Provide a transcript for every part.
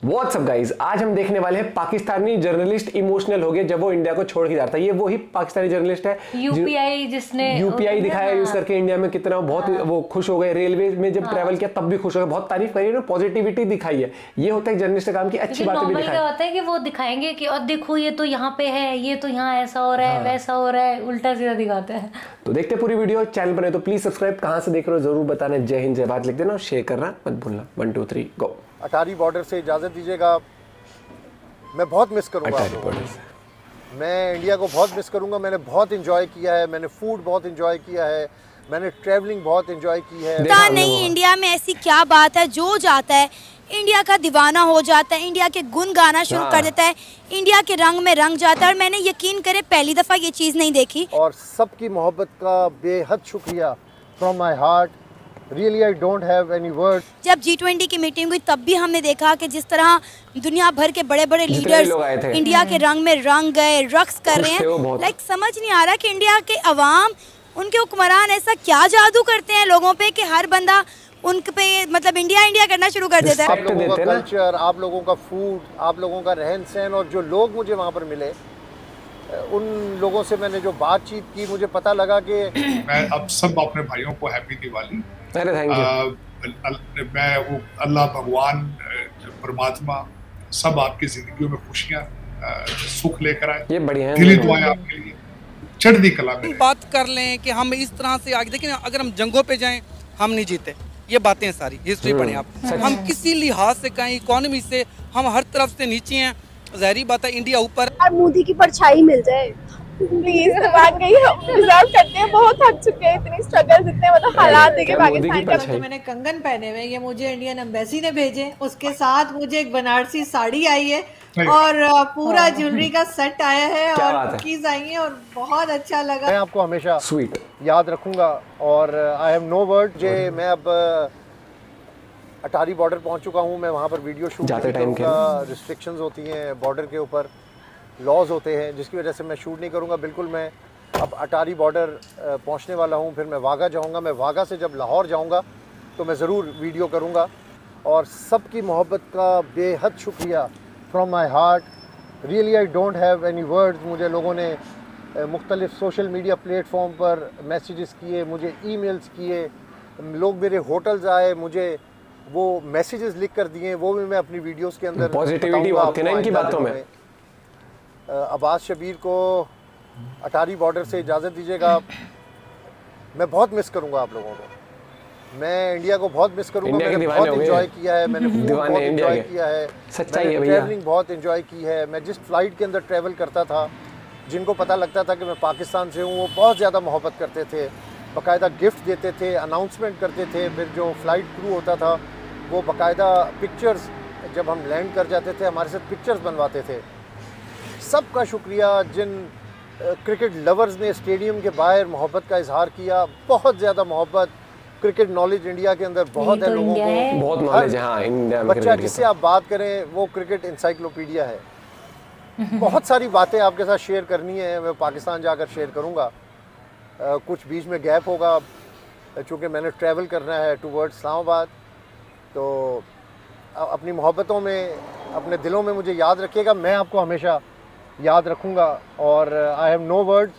What's up guys, आज हम देखने वाले हैं पाकिस्तानी जर्नलिस्ट इमोशनल हो गए जब वो इंडिया को छोड़ के जाता है। ये वही पाकिस्तानी जर्नलिस्ट है यूपीआई जिसने यूपीआई दिखाया यूज करके इंडिया में कितना बहुत वो खुश हो गए। रेलवे में जब ट्रैवल किया तब भी खुश हो गए, बहुत तारीफ करी, पॉजिटिविटी दिखाई है। ये होता है जर्नलिस्ट का काम की अच्छी बातें भी दिखाएं। क्या होता है कि वो दिखाएंगे कि और देखो ये तो यहाँ पे है, ये तो यहाँ ऐसा हो रहा है, वैसा हो रहा है, उल्टा सीधा दिखाते हैं। तो देखते पूरी वीडियो। चैनल पर तो प्लीज सब्सक्राइब, कहाँ से देख रहे हो जरूर बताना। जय हिंद, जय भारत लिख देना और शेयर करना मत भूलना। 1 2 3 गो। अटारी बॉर्डर से इजाज़त दीजिएगा, मैं बहुत मिस करूंगा। मैं इंडिया को बहुत मिस करूंगा। मैंने बहुत एंजॉय किया है, मैंने फूड बहुत एंजॉय किया है, मैंने ट्रैवलिंग बहुत एंजॉय की है। पता नहीं इंडिया में ऐसी क्या बात है, जो जाता है इंडिया का दीवाना हो जाता है, इंडिया के गुण गाना शुरू कर देता है, इंडिया के रंग में रंग जाता है। और मैंने यकीन करे पहली दफ़ा ये चीज़ नहीं देखी। और सबकी मोहब्बत का बेहद शुक्रिया from my heart. Really, I don't have any words. जब G20 की मीटिंग हुई तब भी हमने देखा कि जिस तरह दुनिया भर के बड़े बड़े लीडर्स इंडिया के रंग में रंग गए, रक्स कर रहे हैं। लाइक समझ नहीं आ रहा कि इंडिया के अवाम, उनके हुक्मरान ऐसा क्या जादू करते हैं लोगों पे कि हर बंदा उन पे मतलब इंडिया इंडिया करना शुरू कर देता है। आप लोगों का कल्चर, आप लोगों का फूड, आप लोगों का रहन सहन, और जो लोग मुझे वहाँ पर मिले, उन लोगों से मैंने जो बातचीत की, मुझे पता लगा कि मैं अब सब अपने भाइयों को हैप्पी दिवाली। अरे थैंक यू। मैं वो अल्लाह भगवान परमात्मा सब आपकी जिंदगियों में खुशियाँ सुख लेकर आए। ये बढ़िया है, दिली दुआएं आपके लिए, चढ़ती कला में। बात कर लें कि हम इस तरह से आगे देखें, अगर हम जंगों पे जाएं हम नहीं जीते। ये बातें सारी हिस्ट्री पढ़ें आप। हम किसी लिहाज से कहें, इकोनॉमी से हम हर तरफ से नीचे हैं। ज़ाहिरी बात है इंडिया ऊपर। मोदी की परछाई मिल जाए प्लीज। वाकई हम डिजर्व करते हैं, बहुत थक चुके हैं, इतनी स्ट्रगल, इतने मतलब हालात देखे पाकिस्तान का। तो मैंने कंगन पहने हुए, ये मुझे इंडियन एम्बेसी ने भेजे। उसके साथ मुझे एक बनारसी साड़ी आई है और पूरा ज्वेलरी का सेट आया है और कुकीज आई हैं और बहुत अच्छा लगा। मैं आपको हमेशा स्वीट याद रखूंगा और आई हैव नो वर्ड। मैं अब अटारी बॉर्डर पहुंच चुका हूं। मैं वहां पर वीडियो शूट नहीं करूंगा। रिस्ट्रिक्शंस होती हैं बॉर्डर के ऊपर, लॉज होते हैं जिसकी वजह से मैं शूट नहीं करूंगा। बिल्कुल मैं अब अटारी बॉर्डर पहुंचने वाला हूं, फिर मैं वाघा जाऊंगा। मैं वाघा से जब लाहौर जाऊंगा तो मैं ज़रूर वीडियो करूंगा। और सबकी मोहब्बत का बेहद शुक्रिया from my heart. Really I don't have any words. मुझे लोगों ने मुख्तलिफ सोशल मीडिया प्लेटफॉर्म पर मैसेजेस किए, मुझे ईमेल्स किए, लोग मेरे होटल्स आए, मुझे वो मैसेजेस लिख कर दिए, वो भी मैं अपनी वीडियोस के अंदर पॉजिटिविटी बहुत थी ना इनकी बातों में। अब्बास शबीर को अटारी बॉर्डर से इजाज़त दीजिएगा, मैं बहुत मिस करूंगा आप लोगों को। मैं इंडिया को बहुत मिस करूंगा। मैंने बहुत एंजॉय किया है, मैंने फूड बहुत एंजॉय किया है, मैंने ट्रैवलिंग बहुत एंजॉय की है। मैं जिस फ्लाइट के अंदर ट्रैवल करता था, जिनको पता लगता था कि मैं पाकिस्तान से हूँ, वो बहुत ज़्यादा मोहब्बत करते थे, बाकायदा गिफ्ट देते थे, अनाउंसमेंट करते थे। फिर जो फ़्लाइट क्रू होता था वो बाकायदा पिक्चर्स, जब हम लैंड कर जाते थे हमारे साथ पिक्चर्स बनवाते थे। सबका शुक्रिया। जिन क्रिकेट लवर्स ने स्टेडियम के बाहर मोहब्बत का इजहार किया, बहुत ज़्यादा मोहब्बत, क्रिकेट नॉलेज इंडिया के अंदर बहुत है लोगों को, बहुत नॉलेज है। हाँ, इंडिया में बच्चा जिससे आप बात करें वो क्रिकेट इंसाइक्लोपीडिया है। बहुत सारी बातें आपके साथ शेयर करनी है, मैं पाकिस्तान जाकर शेयर करूँगा। कुछ बीच में गैप होगा चूँकि मैंने ट्रैवल करना है टूवर्ड्स इस्लामाबाद। तो अपनी मोहब्बतों में, अपने दिलों में मुझे याद रखिएगा। मैं आपको हमेशा याद रखूंगा और आई हैव नो वर्ड्स।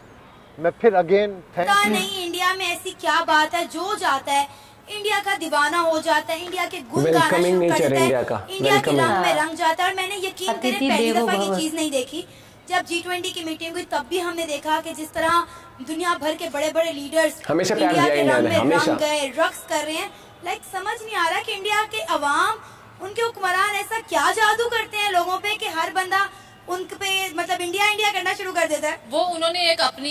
मैं फिर अगेन थैंक यू। नहीं इंडिया में ऐसी क्या बात है, जो जाता है इंडिया का दीवाना हो जाता है, इंडिया के गुण गाना शुरू कर देता है, इंडिया के रंग में रंग जाता है। और मैंने यकीन करे पहली दफा ये चीज नहीं देखी। जब G20 की मीटिंग हुई तब भी हमने देखा कि जिस तरह दुनिया भर के बड़े बड़े लीडर्स इंडिया के रंग में रंग गए, रक्स कर रहे हैं। लाइक समझ नहीं आ रहा कि इंडिया के अवाम, उनके हुक्मरान ऐसा क्या जादू करते हैं लोगों पे कि हर बंदा उन पे मतलब इंडिया इंडिया करना शुरू कर देता है। वो उन्होंने एक अपनी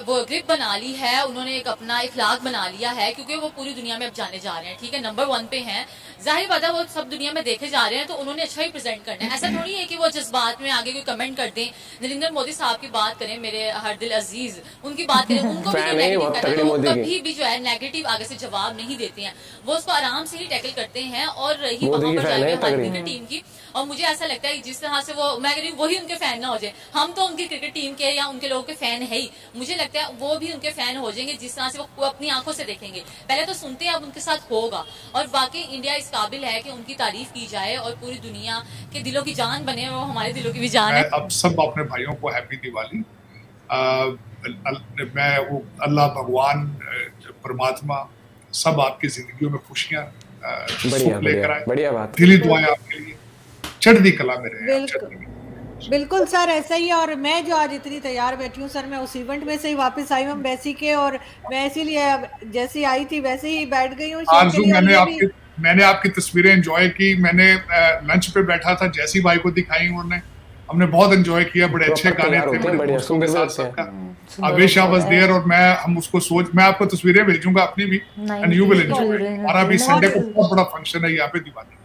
वो ग्रिप बना ली है, उन्होंने एक अपना इखलाक बना लिया है, क्योंकि वो पूरी दुनिया में अब जाने जा रहे हैं। ठीक है, नंबर 1 पे हैं, जाहिर बात है वो सब दुनिया में देखे जा रहे हैं, तो उन्होंने अच्छा ही प्रेजेंट करना है। ऐसा थोड़ी है कि वो जिस बात में आगे कोई कमेंट कर दें। नरेंद्र मोदी साहब की बात करें, मेरे हर दिल अजीज, उनकी बात करें, उनको भी नेगेटिव करते हैं, तो कभी भी जो है नेगेटिव आगे से जवाब नहीं देते हैं। वो उसको आराम से ही टैकल करते हैं। और रही वहां पर जाएंगे हमारी टीम की, और मुझे ऐसा लगता है जिस तरह से वो, मैं कह रही हूँ वही उनके फैन ना हो जाए। हम तो उनकी क्रिकेट टीम के या उनके लोगों के फैन है ही, मुझे लगता है वो भी उनके फैन हो जाएंगे जिस तरह से वो अपनी आंखों से देखेंगे। पहले तो सुनते हैं, अब उनके साथ होगा। और बाकी इंडिया इस काबिल है कि उनकी तारीफ की जाए और पूरी दुनिया के दिलों की जान बने, वो हमारे दिलों की भी जान है। अब सब अपने भाइयों को हैप्पी दिवाली। मैं वो अल्लाह भगवान परमात्मा सब आपकी जिंदगियों में खुशियां लेकर आए। बढ़िया बात, दिली दुआएं आपके लिए, चढ़ती कला में रहे। बिल्कुल सर, ऐसा ही है। और मैं जो आज इतनी तैयार बैठी हूँ सर, मैं उस इवेंट में से ही वापस आई हूँ एम्बेसी के, और मैं इसीलिए जैसे आई थी वैसे ही बैठ गई हूँ। मैंने आपकी तस्वीरें एंजॉय की। मैंने लंच पे बैठा था, जैसी भाई को दिखाई उन्होंने, हमने बहुत एंजॉय किया। बड़े अच्छे गाने थे, अवेशा वाज देयर, और हम उसको मैं आपको तस्वीरें भेजूंगा अपनी भी, एंड यू विल एंजॉय। हमारा भी संडे को बहुत बड़ा फंक्शन है यहाँ पे दिवाली।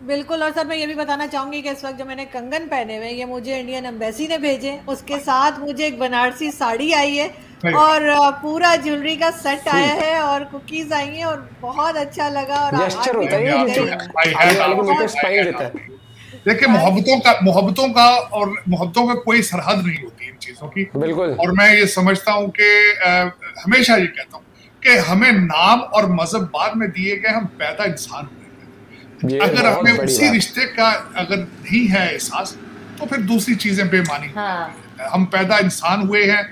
बिल्कुल। और सर मैं ये भी बताना चाहूंगी कि इस वक्त जो मैंने कंगन पहने हुए, ये मुझे इंडियन एम्बेसी ने भेजे। उसके साथ मुझे एक बनारसी साड़ी आई है और पूरा ज्वेलरी का सेट आया है और कुकीज आई हैं, और बहुत अच्छा लगा। और देखिए, मोहब्बतों का कोई सरहद नहीं होती इन चीजों की। बिल्कुल। और मैं ये समझता हूँ कि हमेशा ये कहता हूँ कि हमें नाम और मजहब बाद में दिए गए, हम पैदा इंसान हुए। अगर हमें उसी रिश्ते का अगर नहीं है एहसास, तो फिर दूसरी चीजें बेमानी। हम पैदा इंसान हुए हैं।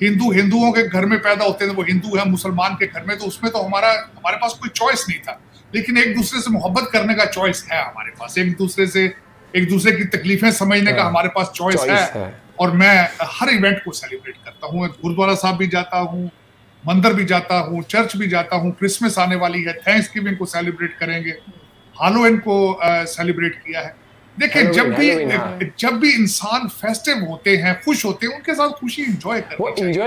हिंदुओं के घर में पैदा होते थे, वो हिंदू है। मुसलमान के घर में, तो उसमें तो हमारे पास कोई चॉइस नहीं था। लेकिन एक दूसरे से मोहब्बत करने का चॉइस है हमारे पास। एक दूसरे की तकलीफें समझने का हमारे पास चॉइस है। और मैं हर इवेंट को सेलिब्रेट करता हूँ। गुरुद्वारा साहब भी जाता हूँ, मंदिर भी जाता हूँ, चर्च भी जाता हूँ। क्रिसमस आने वाली है, थैंक्सगिविंग को सेलिब्रेट करेंगे, हैलोवीन को सेलिब्रेट किया है। देखिए, जब भी इंसान फेस्टिव होते हैं, खुश होते हैं, उनके साथ खुशी एंजॉय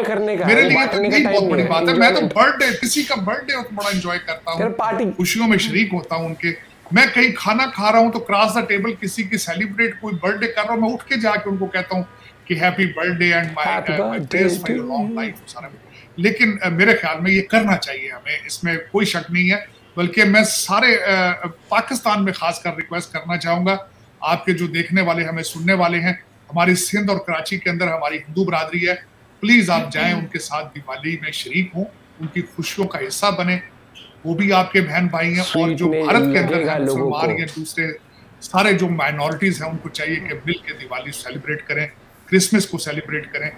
करने का मेरे लिए तो बहुत बड़ी बात है। मैं तो बर्थडे, किसी का बर्थडे हो तो बड़ा एंजॉय करता हूँ, खुशियों में शरीक होता हूँ उनके। मैं कहीं खाना खा रहा हूँ तो क्रॉस द टेबल किसी की सेलिब्रेट कोई बर्थडे कर रहा हूँ, मैं उठ के जाके उनको कहता हूँ कि happy birthday and my days for your long life. लेकिन मेरे ख्याल में ये करना चाहिए हमें, इसमें कोई शक नहीं है। बल्कि मैं सारे पाकिस्तान में खासकर रिक्वेस्ट करना चाहूँगा, आपके जो देखने वाले, हमें सुनने वाले हैं, हमारी सिंध और कराची के अंदर हमारी हिंदू बरादरी है, प्लीज़ आप जाएं, उनके साथ दिवाली में शरीक हों, उनकी खुशियों का हिस्सा बने। वो भी आपके बहन भाई हैं, और जो भारत के अंदर है, मुसलमान या दूसरे सारे जो माइनॉरिटीज़ हैं, उनको चाहिए कि मिल के दिवाली सेलिब्रेट करें, क्रिसमस को सेलिब्रेट करें।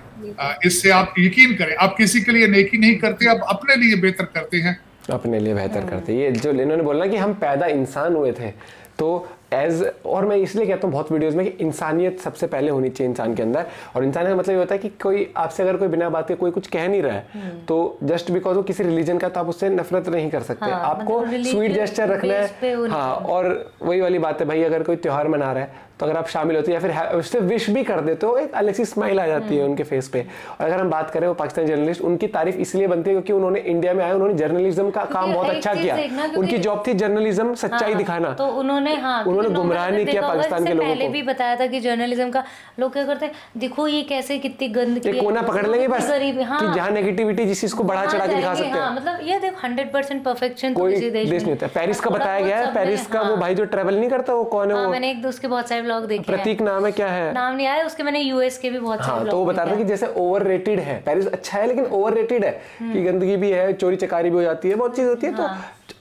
इससे आप यकीन करें, आप किसी के लिए नेकी नहीं करते, आप अपने लिए बेहतर करते हैं, अपने लिए बेहतर करते। ये जो इन्होंने बोला कि हम पैदा इंसान हुए थे, तो और मैं इसलिए कहता हूँ बहुत वीडियोस में कि इंसानियत सबसे पहले होनी चाहिए इंसान के अंदर। और इंसानियत का मतलब ये होता है कि कोई आपसे अगर कोई बिना बात के कोई कुछ कह नहीं रहा है, तो जस्ट बिकॉज वो किसी रिलीजन का, तो आप उससे नफरत नहीं कर सकते। आपको स्वीट जेस्चर रखना है। हाँ, और वही वाली बात है भाई, अगर कोई त्योहार मना रहा है तो अगर आप शामिल होते या फिर उससे विश भी कर देते हो, एक अलग सी स्माइल आ जाती है उनके फेस पे। और अगर हम बात करें वो पाकिस्तानी जर्नलिस्ट, उनकी तारीफ इसलिए बनती है क्योंकि उन्होंने इंडिया में आए, उन्होंने जर्नलिज्म का काम बहुत अच्छा किया। उनकी जॉब थी जर्नलिज्म, सच्चाई दिखाना। तो उन्होंने गुमराह नहीं किया पाकिस्तान के लोगों को। पहले भी बताया था कि जर्नलिज्म का लोग क्या करते हैं, देखो ये कैसे कितनी गंदगी है, कोना पकड़ लेंगे बस कि जहाँ नेगेटिविटी जिस चीज को बढ़ा चढ़ा के दिखा सकते हैं। मतलब ये देखो 100% परफेक्शन कोई देश नहीं होता। पेरिस का बताया गया है, पेरिस का वो भाई जो ट्रैवल नहीं करता, वो कौन है? वो मैंने एक दोस्त के बहुत सारे व्लॉग देखे हैं। प्रतीक नाम है, क्या है नाम नहीं आया उसके, मैंने यूएस के भी बहुत सारे व्लॉग। तो वो बता रहा था कि जैसे ओवररेटेड है पेरिस, अच्छा है लेकिन ओवररेटेड है कि गंदगी भी है, चोरी चकारी भी हो जाती है, बहुत चीज होती है। तो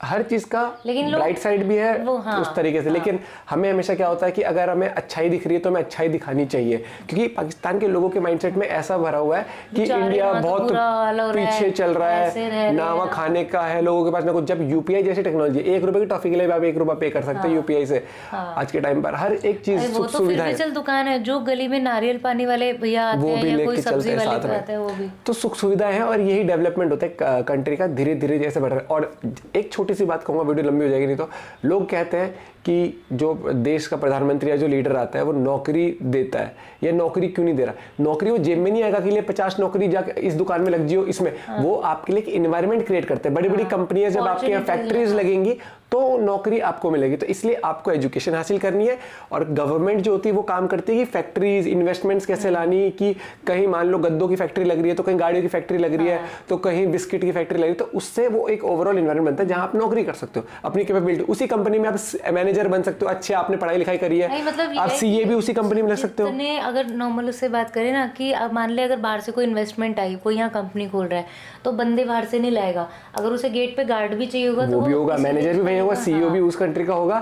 हर चीज का ब्राइट साइड भी है उस तरीके से। लेकिन हमें हमेशा क्या होता है कि अगर हमें अच्छाई दिख रही है तो हमें अच्छाई दिखानी चाहिए, क्योंकि पाकिस्तान के लोगों के माइंडसेट में ऐसा भरा हुआ है कि इंडिया बहुत पीछे चल रहा है, ना वहाँ खाने का है लोगों के पास ना कुछ। जब यूपीआई जैसी टेक्नोलॉजी, 1 रुपए की टॉफी के लिए आप 1 रुपया पे कर सकते हैं यूपीआई से। आज के टाइम पर हर एक चीज सुख सुविधा है। दुकान है जो गली में नारियल पानी वाले भैया आते हैं या कोई सब्जी वाले आते हैं, वो भी तो सुख सुविधाएं हैं। और यही डेवलपमेंट होता है कंट्री का, धीरे धीरे जैसे बढ़ रहा है। और एक छोटी सी बात कहूँगा, वीडियो लंबी हो जाएगी नहीं तो। लोग कहते हैं कि जो देश का प्रधानमंत्री या जो लीडर आता है वो नौकरी देता है, या नौकरी क्यों नहीं दे रहा? नौकरी वो जेब में नहीं आएगा कि लिए 50 नौकरी जाके इस दुकान में लग जियो इसमें। वो आपके लिए इन्वायरमेंट क्रिएट करते हैं। बड़ी बड़ी कंपनियां जब आपके यहाँ फैक्ट्रीज लगेंगी तो नौकरी आपको मिलेगी। तो इसलिए आपको एजुकेशन हासिल करनी है, और गवर्नमेंट जो होती है वो काम करती है कि फैक्ट्रीज, इन्वेस्टमेंट्स कैसे लानी, कि कहीं मान लो गद्दों की फैक्ट्री लग रही है तो कहीं गाड़ियों की फैक्ट्री लग रही है, तो कहीं बिस्किट की फैक्ट्री लग रही है, तो उससे वो एक ओवरऑल इन्वायरमेंट बनता है जहां आप नौकरी कर सकते हो, अपनी कैपेबिलिटी। उसी कंपनी में आप मैनेजर बन सकते हो, अच्छे आपने पढ़ाई लिखाई करी है, मतलब आप सीए भी उसी कंपनी में लग सकते हो। अगर नॉर्मल उससे बात करें ना कि अब मान ले अगर बाहर से कोई इन्वेस्टमेंट आई, कोई यहाँ कंपनी खोल रहा है, तो बंदे बाहर से नहीं लाएगा, अगर उसे गेट पे गार्ड भी चाहिए होगा तो वो भी होगा, मैनेजर भी वही होगा, सीईओ भी उस कंट्री का होगा,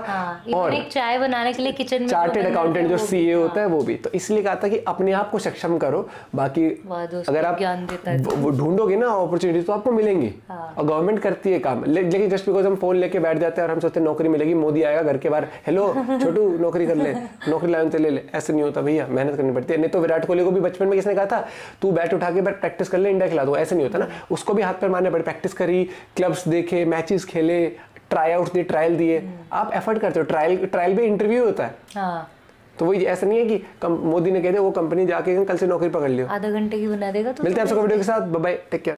और एक चाय बनाने के लिए किचन में चार्टेड अकाउंटेंट जो सीए होता है वो भी। तो इसलिए कहा था कि अपने आप को सक्षम करो, बाकी अगर आप ढूंढोगे ना अपॉर्चुनिटी तो आपको मिलेंगी, और गवर्नमेंट करती है काम। लेकिन जस्ट बिकॉज हम फोन लेके बैठ जाते हैं और हम सोचते हैं नौकरी मिलेगी, मोदी आएगा घर के बाहर, हेलो छोटू नौकरी कर ले, नौकरी लाए तो ले ले, ऐसे नहीं होता भैया, मेहनत करनी पड़ती है। नहीं तो विराट कोहली को भी बचपन में किसने कहा था तू बैट उठा के बैट प्रैक्टिस कर ले, इंडिया खिला दो, ऐसे नहीं होता ना, उसको भी हाथ पैर मारने पड़े, प्रैक्टिस करी, क्लब्स देखे, मैचेस खेले, ट्राई आउट दिए, ट्रायल दिए, आप एफर्ट करते हो, ट्रायल भी इंटरव्यू होता है। तो वही ऐसा नहीं है कि मोदी ने कह दिया वो कंपनी जाके कल से नौकरी पकड़ लियो, आधा घंटे की बना देगा। तो मिलते हैं आपसे वीडियो के साथ, बाय बाय, टेक केयर।